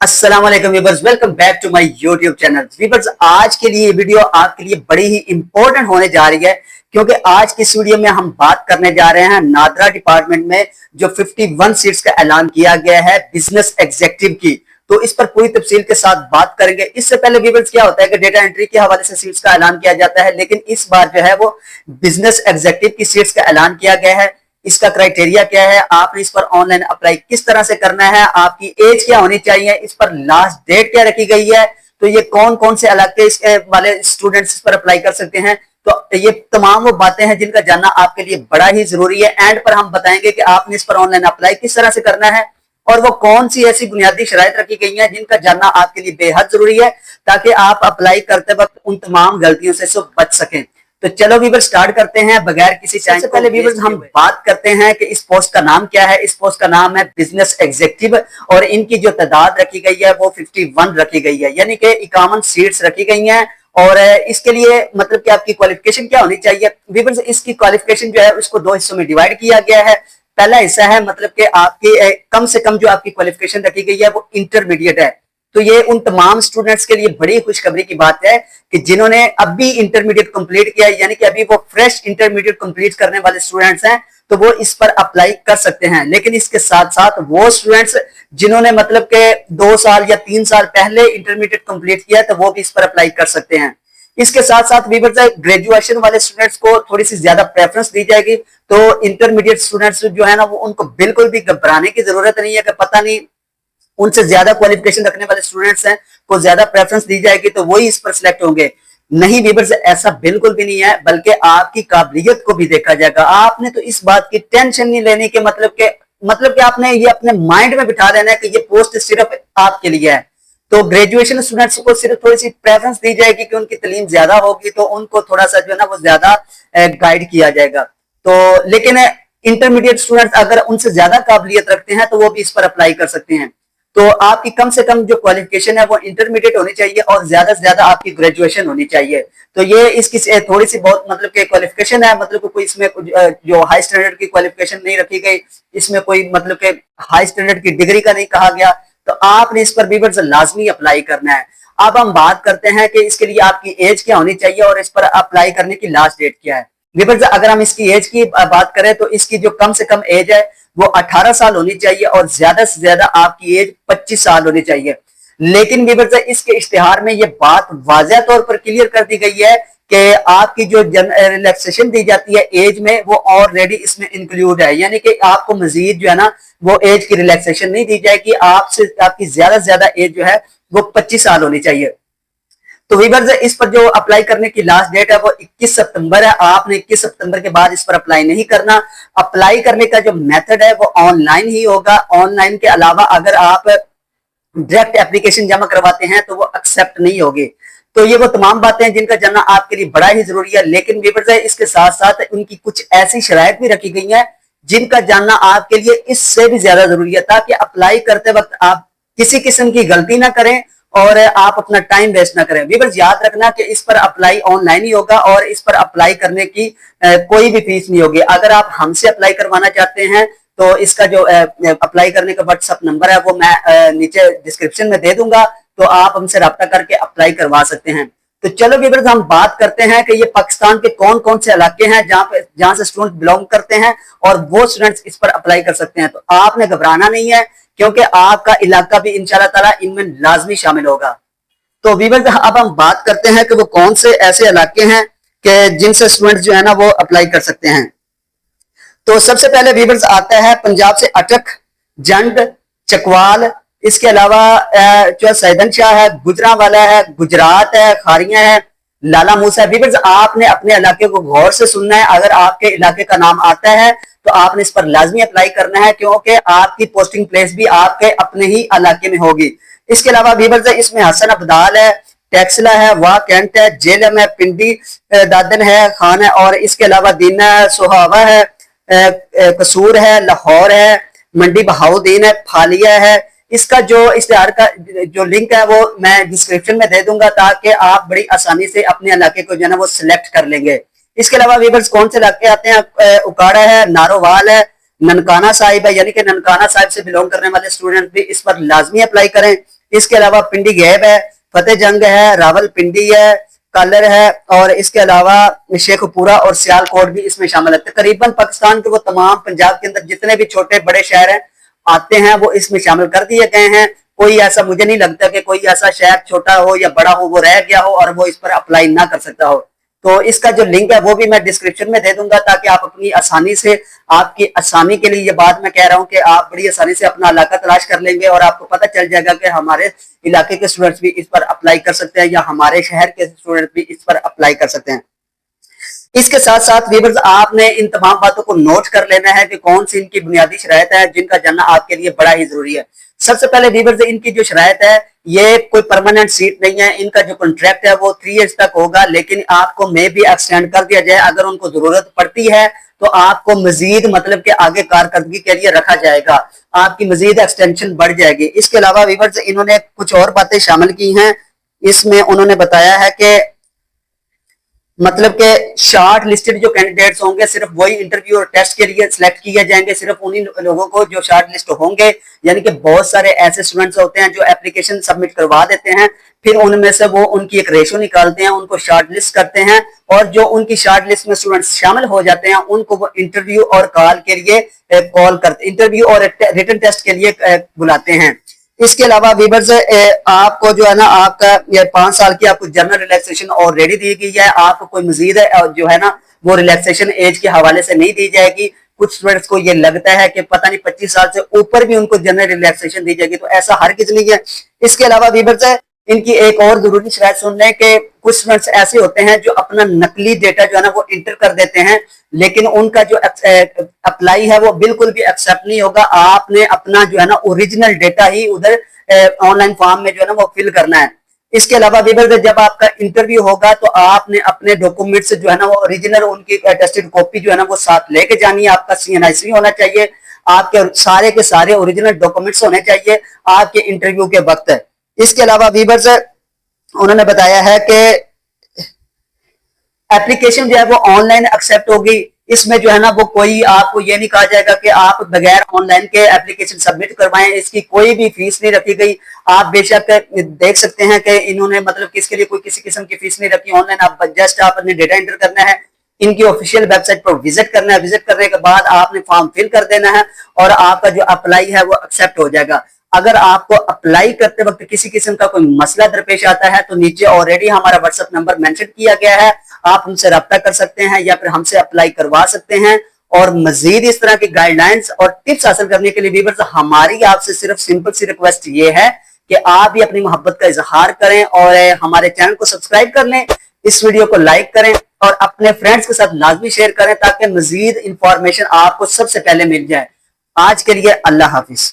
अस्सलाम वालेकुम viewers, welcome back to my YouTube channel. Viewers, आज के लिए वीडियो आपके लिए बड़ी ही इंपॉर्टेंट होने जा रही है, क्योंकि आज की इस वीडियो में हम बात करने जा रहे हैं नादरा डिपार्टमेंट में जो 51 सीट्स का ऐलान किया गया है बिजनेस एग्जीक्यूटिव की। तो इस पर पूरी तफसील के साथ बात करेंगे। इससे पहले व्यूअर्स क्या होता है कि डेटा एंट्री के हवाले से सीट्स का ऐलान किया जाता है, लेकिन इस बार जो है वो बिजनेस एग्जीक्यूटिव की सीट्स का ऐलान किया गया है। इसका क्राइटेरिया क्या है, आपने इस पर ऑनलाइन अप्लाई किस तरह से करना है, आपकी एज क्या होनी चाहिए, इस पर लास्ट डेट क्या रखी गई है, तो ये कौन कौन से इलाके वाले स्टूडेंट्स इस पर अप्लाई कर सकते हैं। तो ये तमाम वो बातें हैं जिनका जानना आपके लिए बड़ा ही जरूरी है। एंड पर हम बताएंगे कि आपने इस पर ऑनलाइन अप्लाई किस तरह से करना है और वो कौन सी ऐसी बुनियादी शराइत रखी गई हैं जिनका जानना आपके लिए बेहद जरूरी है, ताकि आप अप्लाई करते वक्त उन तमाम गलतियों से बच सकें। तो चलो वीवर स्टार्ट करते हैं बगैर किसी टाइम। सबसे पहले वीवर हम बात करते हैं कि इस पोस्ट का नाम क्या है। इस पोस्ट का नाम है बिजनेस एग्जीक्यूटिव और इनकी जो तादाद रखी गई है वो 51 रखी गई है, यानी कि 51 सीट्स रखी गई हैं। और इसके लिए मतलब कि आपकी क्वालिफिकेशन क्या होनी चाहिए। वीवर इसकी क्वालिफिकेशन जो है उसको दो हिस्सों में डिवाइड किया गया है। पहला हिस्सा है मतलब कि आपकी कम से कम जो आपकी क्वालिफिकेशन रखी गई है वो इंटरमीडिएट है। तो ये उन तमाम स्टूडेंट्स के लिए बड़ी खुशखबरी की बात है कि जिन्होंने अभी इंटरमीडिएट कंप्लीट किया है, यानी कि अभी वो फ्रेश इंटरमीडिएट कंप्लीट करने वाले स्टूडेंट्स हैं, तो वो इस पर अप्लाई कर सकते हैं। लेकिन इसके साथ साथ वो स्टूडेंट्स जिन्होंने मतलब के 2 साल या 3 साल पहले इंटरमीडिएट कंप्लीट किया है, तो वो भी इस पर अप्लाई कर सकते हैं। इसके साथ साथ भी ग्रेजुएशन वाले स्टूडेंट्स को थोड़ी सी ज्यादा प्रेफरेंस दी जाएगी। तो इंटरमीडिएट स्टूडेंट्स जो है ना, वो उनको बिल्कुल भी घबराने की जरूरत नहीं है कि पता नहीं उनसे ज्यादा क्वालिफिकेशन रखने वाले स्टूडेंट्स हैं को ज्यादा प्रेफरेंस दी जाएगी तो वही इस पर सिलेक्ट होंगे। नहीं वीवर्स, ऐसा बिल्कुल भी नहीं है, बल्कि आपकी काबिलियत को भी देखा जाएगा। आपने तो इस बात की टेंशन नहीं लेनी कि मतलब कि आपने ये अपने माइंड में बिठा लेना है कि ये पोस्ट सिर्फ आपके लिए है। तो ग्रेजुएशन स्टूडेंट्स को सिर्फ थोड़ी सी प्रेफरेंस दी जाएगी कि उनकी तालीम ज्यादा होगी, तो उनको थोड़ा सा जो है ना वो ज्यादा गाइड किया जाएगा। तो लेकिन इंटरमीडिएट स्टूडेंट्स अगर उनसे ज्यादा काबिलियत रखते हैं तो वो भी इस पर अप्लाई कर सकते हैं। तो आपकी कम से कम जो क्वालिफिकेशन है वो इंटरमीडिएट होनी चाहिए और ज्यादा से ज्यादा आपकी ग्रेजुएशन होनी चाहिए। तो ये इसकी थोड़ी सी बहुत मतलब कि क्वालिफिकेशन है, मतलब कोई इसमें जो हाई स्टैंडर्ड की क्वालिफिकेशन नहीं रखी गई, इसमें कोई मतलब कि हाई स्टैंडर्ड की डिग्री का नहीं कहा गया। तो आपने इस पर भी लाजमी अप्लाई करना है। अब हम बात करते हैं कि इसके लिए आपकी एज क्या होनी चाहिए और इस पर अप्लाई करने की लास्ट डेट क्या है। विवर्स, अगर हम इसकी एज की बात करें तो इसकी जो कम से कम एज है वो 18 साल होनी चाहिए और ज्यादा से ज्यादा आपकी एज 25 साल होनी चाहिए। लेकिन विवर्स, इसके इश्तिहार में ये बात वाज़ेह तौर पर क्लियर कर दी गई है कि आपकी जो रिलैक्सेशन दी जाती है एज में वो ऑलरेडी इसमें इंक्लूड है, यानी कि आपको मजीद जो है ना वो एज की रिलैक्सेशन नहीं दी जाएगी। आपसे आपकी ज्यादा से ज्यादा एज जो है वो 25 साल होनी चाहिए। तो वीवर्स, इस पर जो अप्लाई करने की लास्ट डेट है वो 21 सितंबर है। आपने 21 सितंबर के बाद इस पर अप्लाई नहीं करना। अप्लाई करने का जो मेथड है वो ऑनलाइन ही होगा। ऑनलाइन के अलावा अगर आप डायरेक्ट एप्लीकेशन जमा करवाते हैं तो वो एक्सेप्ट नहीं होगी। तो ये वो तमाम बातें हैं जिनका जानना आपके लिए बड़ा ही जरूरी है। लेकिन वीवर्स, इसके साथ साथ उनकी कुछ ऐसी शराइत भी रखी गई हैं जिनका जानना आपके लिए इससे भी ज्यादा जरूरी है, ताकि अप्लाई करते वक्त आप किसी किस्म की गलती ना करें और आप अपना टाइम वेस्ट ना करें। व्यूअर्स, याद रखना कि इस पर अप्लाई ऑनलाइन ही होगा और इस पर अप्लाई करने की कोई भी फीस नहीं होगी। अगर आप हमसे अप्लाई करवाना चाहते हैं तो इसका जो अप्लाई करने का व्हाट्सएप नंबर है वो मैं नीचे डिस्क्रिप्शन में दे दूंगा, तो आप हमसे रब्ता करके अप्लाई करवा सकते हैं। तो चलो व्यूअर्स, हम बात करते हैं कि ये पाकिस्तान के कौन कौन से इलाके हैं जहां से स्टूडेंट बिलोंग करते हैं और वो स्टूडेंट्स इस पर अप्लाई कर सकते हैं। तो आपने घबराना नहीं है, क्योंकि आपका इलाका भी इंशाल्लाह ताला इनमें लाजमी शामिल होगा। तो व्यूअर्स, अब हम बात करते हैं कि वो कौन से ऐसे इलाके हैं कि जिनसे स्टूडेंट जो है ना वो अप्लाई कर सकते हैं। तो सबसे पहले व्यूअर्स आता है पंजाब से अटक, जंड, चकवाल, इसके अलावा जो सैदन शाह है, गुजरांवाला है, गुजरात है, खारियां है, लाला मूसा है। व्यूअर्स, आपने अपने इलाके को गौर से सुनना है। अगर आपके इलाके का नाम आता है तो आपने इस पर लाजमी अप्लाई करना है, क्योंकि आपकी पोस्टिंग प्लेस भी आपके अपने ही इलाके में होगी। इसके अलावा व्यूअर्स, इसमें हसन अब्दाल है, टेक्सला है, वाह कैंट है, जेलम है, पिंडी दादन है, खान है, और इसके अलावा दीना है, सुहावा है, कसूर है, लाहौर है, मंडी बहाउद्दीन है, फालिया है। इसका जो इश्तिहार का जो लिंक है वो मैं डिस्क्रिप्शन में दे दूंगा, ताकि आप बड़ी आसानी से अपने इलाके को जो है ना वो सिलेक्ट कर लेंगे। इसके अलावा व्यूअर्स, कौन से इलाके आते हैं, उकाड़ा है, नारोवाल है, ननकाना साहिब है, यानी कि ननकाना साहिब से बिलोंग करने वाले स्टूडेंट भी इस पर लाजमी अप्लाई करें। इसके अलावा पिंडी गैब है, फतेह जंग है, रावलपिंडी है, कलर है, और इसके अलावा शेखपुरा और सियालकोट भी इसमें शामिल है। तकरीबन पाकिस्तान के वो तमाम पंजाब के अंदर जितने भी छोटे बड़े शहर हैं आते हैं वो इसमें शामिल कर दिए गए हैं। कोई ऐसा मुझे नहीं लगता कि कोई ऐसा शहर छोटा हो या बड़ा हो वो रह गया हो और वो इस पर अप्लाई ना कर सकता हो। तो इसका जो लिंक है वो भी मैं डिस्क्रिप्शन में दे दूंगा ताकि आप अपनी आसानी से, आपकी आसानी के लिए ये बात मैं कह रहा हूं कि आप बड़ी आसानी से अपना इलाका तलाश कर लेंगे और आपको पता चल जाएगा कि हमारे इलाके के स्टूडेंट्स भी इस पर अप्लाई कर सकते हैं या हमारे शहर के स्टूडेंट भी इस पर अप्लाई कर सकते हैं। इसके साथ साथ व्यूअर्स आपने इन तमाम बातों को नोट कर लेना है कि कौन सी इनकी बुनियादी शरायत है जिनका जानना आपके लिए बड़ा ही जरूरी है। सबसे पहले व्यूअर्स इनकी जो शरायत है ये कोई परमानेंट सीट नहीं है। इनका जो कॉन्ट्रैक्ट है वो 3 इयर्स तक होगा, लेकिन आपको मे भी एक्सटेंड कर दिया जाए। अगर उनको जरूरत पड़ती है तो आपको मजीद मतलब के आगे कारकर्दगी के लिए रखा जाएगा, आपकी मजीद एक्सटेंशन बढ़ जाएगी। इसके अलावा व्यूअर्स इन्होंने कुछ और बातें शामिल की हैं। इसमें उन्होंने बताया है कि मतलब के शॉर्ट लिस्टेड जो कैंडिडेट्स होंगे सिर्फ वही इंटरव्यू और टेस्ट के लिए सिलेक्ट किए जाएंगे, सिर्फ उन्हीं लोगों को जो शॉर्ट लिस्ट होंगे। यानी कि बहुत सारे ऐसे स्टूडेंट्स होते हैं जो एप्लीकेशन सबमिट करवा देते हैं, फिर उनमें से वो उनकी एक रेशो निकालते हैं, उनको शॉर्ट लिस्ट करते हैं और जो उनकी शॉर्ट लिस्ट में स्टूडेंट्स शामिल हो जाते हैं उनको वो इंटरव्यू और कॉल के लिए कॉल करते, इंटरव्यू और रिटन टेस्ट के लिए बुलाते हैं। इसके अलावा व्यूअर्स आपको जो है ना आपका ये 5 साल की आपको जनरल रिलैक्सेशन ऑलरेडी दी गई है। आपको कोई मजीद जो है ना वो रिलैक्सेशन एज के हवाले से नहीं दी जाएगी। कुछ स्टूडेंट्स को ये लगता है कि पता नहीं 25 साल से ऊपर भी उनको जनरल रिलैक्सेशन दी जाएगी, तो ऐसा हर किसी नहीं है। इसके अलावा व्यूअर्स इनकी एक और जरूरी शरायत सुन लें कि कुछ स्टूडेंट्स ऐसे होते हैं जो अपना नकली डेटा जो है ना वो इंटर कर देते हैं, लेकिन उनका जो अप्लाई है वो बिल्कुल भी एक्सेप्ट नहीं होगा। आपने अपना जो है ना ओरिजिनल डेटा ही उधर ऑनलाइन फॉर्म में जो है ना वो फिल करना है। इसके अलावा व्यूअर्स जब आपका इंटरव्यू होगा तो आपने अपने डॉक्यूमेंट्स जो है ना वो ओरिजिनल उनकी अटेस्टेड कॉपी जो है ना वो साथ लेके जानी है। आपका CNIC होना चाहिए, आपके सारे के सारे ओरिजिनल डॉक्यूमेंट्स होने चाहिए आपके इंटरव्यू के वक्त। इसके अलावा व्यूअर्स उन्होंने बताया है कि एप्लीकेशन जो है वो ऑनलाइन एक्सेप्ट होगी। इसमें जो है ना वो कोई आपको ये नहीं कहा जाएगा कि आप बगैर ऑनलाइन के एप्लीकेशन सबमिट करवाएं, इसकी कोई भी फीस नहीं रखी गई। आप बेशक देख सकते हैं कि इन्होंने मतलब कि इसके लिए कोई किसी किस्म की फीस नहीं रखी। ऑनलाइन आप जस्ट आप अपने डेटा एंटर करना है, इनकी ऑफिशियल वेबसाइट पर विजिट करना है, विजिट करने के बाद आपने फॉर्म फिल कर देना है और आपका जो अप्लाई है वो एक्सेप्ट हो जाएगा। अगर आपको अप्लाई करते वक्त किसी किस्म का कोई मसला दरपेश आता है तो नीचे ऑलरेडी हमारा व्हाट्सएप नंबर मेंशन किया गया है, आप हमसे रब्ता कर सकते हैं या फिर हमसे अप्लाई करवा सकते हैं। और मजीद इस तरह की गाइडलाइंस और टिप्स हासिल करने के लिए व्यूअर्स हमारी आपसे सिर्फ सिंपल सी रिक्वेस्ट ये है कि आप भी अपनी मोहब्बत का इजहार करें और हमारे चैनल को सब्सक्राइब कर लें, इस वीडियो को लाइक करें और अपने फ्रेंड्स के साथ लाजमी शेयर करें ताकि मजीद इंफॉर्मेशन आपको सबसे पहले मिल जाए। आज के लिए अल्लाह हाफिज।